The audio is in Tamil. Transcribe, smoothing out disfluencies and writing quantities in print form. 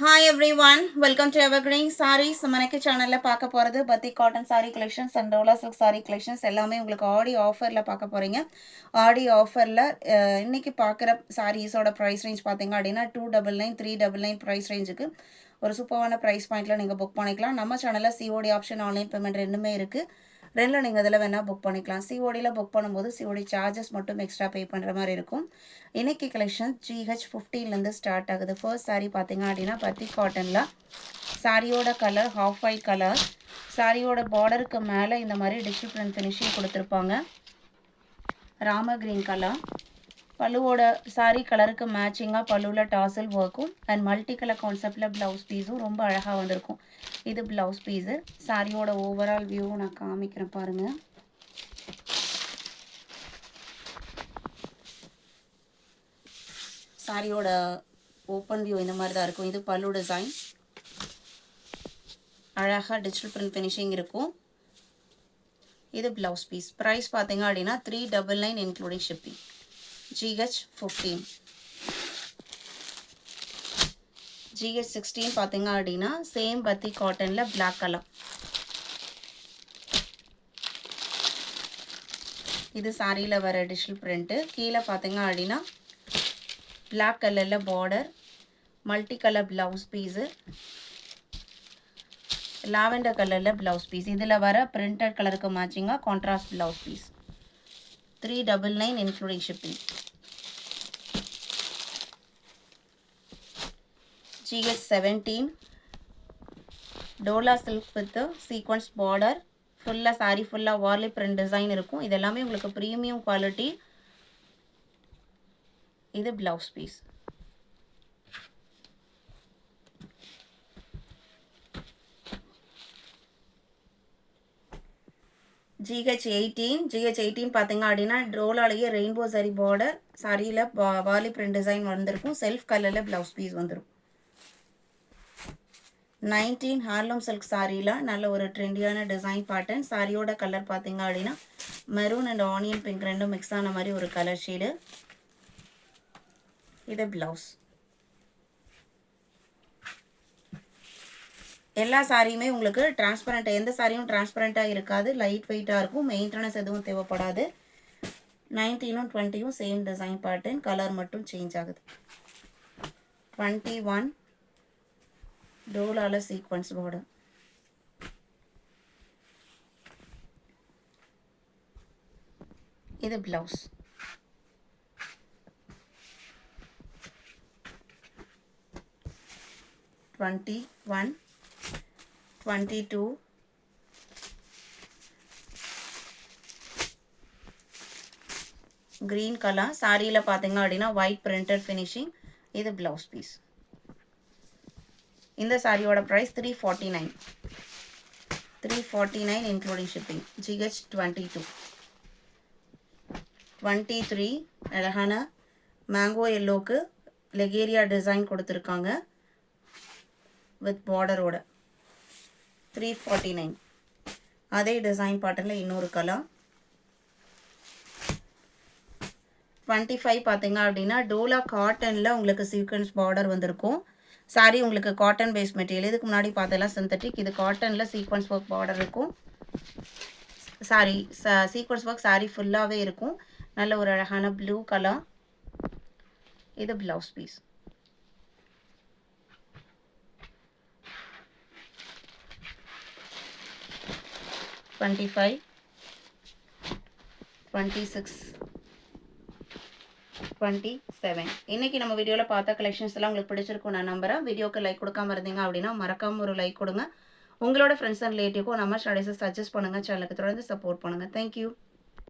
Hi everyone, welcome to Evergreen Sarees. மனக்கு சேனல்ல பார்க்க போறது பத்தி cotton saree collections and Dola silk saree collections எல்லாமே உங்களுக்கு ஆடி ஆஃபர்ல பார்க்க போறீங்க. ஆடி ஆஃபர்ல இன்னைக்கு பார்க்குற சாரீஸோட price range பார்த்தீங்க அப்படின்னா 299 399 price rangeக்கு ஒரு சூப்பரான price பாயிண்ட்ல நீங்க புக் பண்ணிக்கலாம். நம்ம சேனல்ல COD ஆப்ஷன் ஆன்லைன் பேமெண்ட் ரெண்டுமே இருக்கு. ரெண்டில் நீங்கள் இதில் வேணால் புக் பண்ணிக்கலாம். சிஓடியில் புக் பண்ணும்போது சிஓடி சார்ஜஸ் மட்டும் எக்ஸ்ட்ரா பே பண்ணுற மாதிரி இருக்கும். இன்னைக்கு கலெக்ஷன் GH15லேருந்து ஸ்டார்ட் ஆகுது. ஃபர்ஸ்ட் சாரீ பார்த்தீங்க அப்படின்னா பத்தி காட்டனில் சாரியோட கலர் ஹாஃப் ஒயிட் கலர். சாரியோட பார்டருக்கு மேலே இந்த மாதிரி டிஜிட்டல் பிரிண்ட் ஃபினிஷிங் கொடுத்துருப்பாங்க. Rama green colour. பல்லுவோட சாரீ கலருக்கு மேட்சிங்காக பல்லுவில் டாசல் ஒர்க்கும் அண்ட் மல்டி கலர் கான்செப்டில் ப்ளவுஸ் பீஸும் ரொம்ப அழகாக வந்திருக்கும். இது ப்ளவுஸ் பீஸு. சாரியோட ஓவரால் வியூ நான் காமிக்கிறேன் பாருங்கள். சாரியோட ஓப்பன் வியூ இந்த மாதிரி தான் இருக்கும். இது பல்லு டிசைன். அழகாக டிஜிட்டல் பிரிண்ட் ஃபினிஷிங் இருக்கும். இது ப்ளவுஸ் பீஸ். ப்ரைஸ் பார்த்தீங்க அப்படின்னா 399 இன்க்ளூடிங் ஷிப்பிங். GH15. GH16 பார்த்தீங்க அப்படின்னா சேம் பத்தி காட்டனில் பிளாக் கலர். இது சாரியில் வர டிஜிட்டல் பிரிண்ட்டு. கீழே பார்த்தீங்க அப்படின்னா பிளாக் கலரில் border, multi colour blouse piece, lavender கலரில் ப்ளவுஸ் பீஸ். இதில் வர பிரிண்டட் கலருக்கு மேட்சிங்காக contrast blouse piece. 399 including shipping. GH17 Dola silk with sequins border. ஃபுல்லாக சாரி ஃபுல்லாக வார்லி பிரிண்ட் டிசைன் இருக்கும். இது எல்லாமே உங்களுக்கு ப்ரீமியம் குவாலிட்டி. இது ப்ளவுஸ் பீஸ். GH18 பார்த்தீங்க அப்படின்னா டோலாலேயே ரெயின்போ சாரி பார்டர். சாரியில் வார்லி பிரிண்ட் டிசைன் வந்திருக்கும். செல்ஃப் கலரில் ப்ளவுஸ் பீஸ் வந்துடும். 19 ஹேர்லூம் சில்க் சாரியில் நல்ல ஒரு ட்ரெண்டியான டிசைன் பேட்டர்ன். சாரியோட கலர் பார்த்தீங்க அப்படின்னா மெரூன் அண்ட் ஆனியன் பிங்க் ரெண்டும் மிக்ஸ் ஆன மாதிரி ஒரு கலர் ஷேடு. இது ப்ளவுஸ். எல்லா சாரியுமே உங்களுக்கு டிரான்ஸ்பரண்ட், எந்த சாரியும் டிரான்ஸ்பரண்ட்டாக இருக்காது. லைட் வெயிட்டாக இருக்கும். மெயின்டெனன்ஸ் எதுவும் தேவைப்படாது. 19ம் 20ம் சேம் டிசைன் பேட்டர்ன். கலர் மட்டும் சேஞ்ச் ஆகுது. 21 டோலால சீக்வன்ஸ் பார்டர். இது ப்ளவுஸ். 21 22 green colour. சாரியில் பார்த்தீங்க அப்படின்னா ஒயிட் பிரிண்டட் ஃபினிஷிங். இது ப்ளவுஸ் பீஸ். இந்த சாரியோட ப்ரைஸ் 349 இன்க்ளூடிங் ஷிப்பிங். GH22. 23 அழகான மேங்கோ எல்லோக்கு லெகேரியா டிசைன் கொடுத்துருக்காங்க வித் பார்டரோட. 349. அதே டிசைன் பேட்டர்னில் இன்னொரு கலர். 25 பார்த்தீங்க அப்படின்னா டோலா காட்டனில் உங்களுக்கு சீக்வன்ஸ் பார்டர் வந்திருக்கும். சாரி உங்களுக்கு காட்டன் பேஸ் மெட்டீரியல். இதுக்கு முன்னாடி பார்த்தெல்லாம் சிந்தட்டிக். இது காட்டனில் சீக்வன்ஸ் ஒர்க் பார்டர் இருக்கும். சாரி சீக்வன்ஸ் ஒர்க் சாரி ஃபுல்லாகவே இருக்கும். நல்ல ஒரு அழகான ப்ளூ கலர். இது ப்ளவுஸ் பீஸ். (25) 26 27. இன்னைக்கு நம்ம வீடியோவில் பார்த்த கலெக்ஷன்ஸ் எல்லாம் உங்களுக்கு பிடிச்சிருக்கும் நான் நம்புறேன். வீடியோக்கு லைக் கொடுக்காம இருந்தீங்க அப்படின்னா மறக்காம ஒரு லைக் கொடுங்க. உங்களோட ஃப்ரெண்ட்ஸ் அண்ட் ரிலேட்டிவ்க்கும் நம்ம ஸ்டடீஸை சஜஸ்ட் பண்ணுங்கள். சேனலுக்கு தொடர்ந்து சப்போர்ட் பண்ணுங்கள். தேங்க்யூ.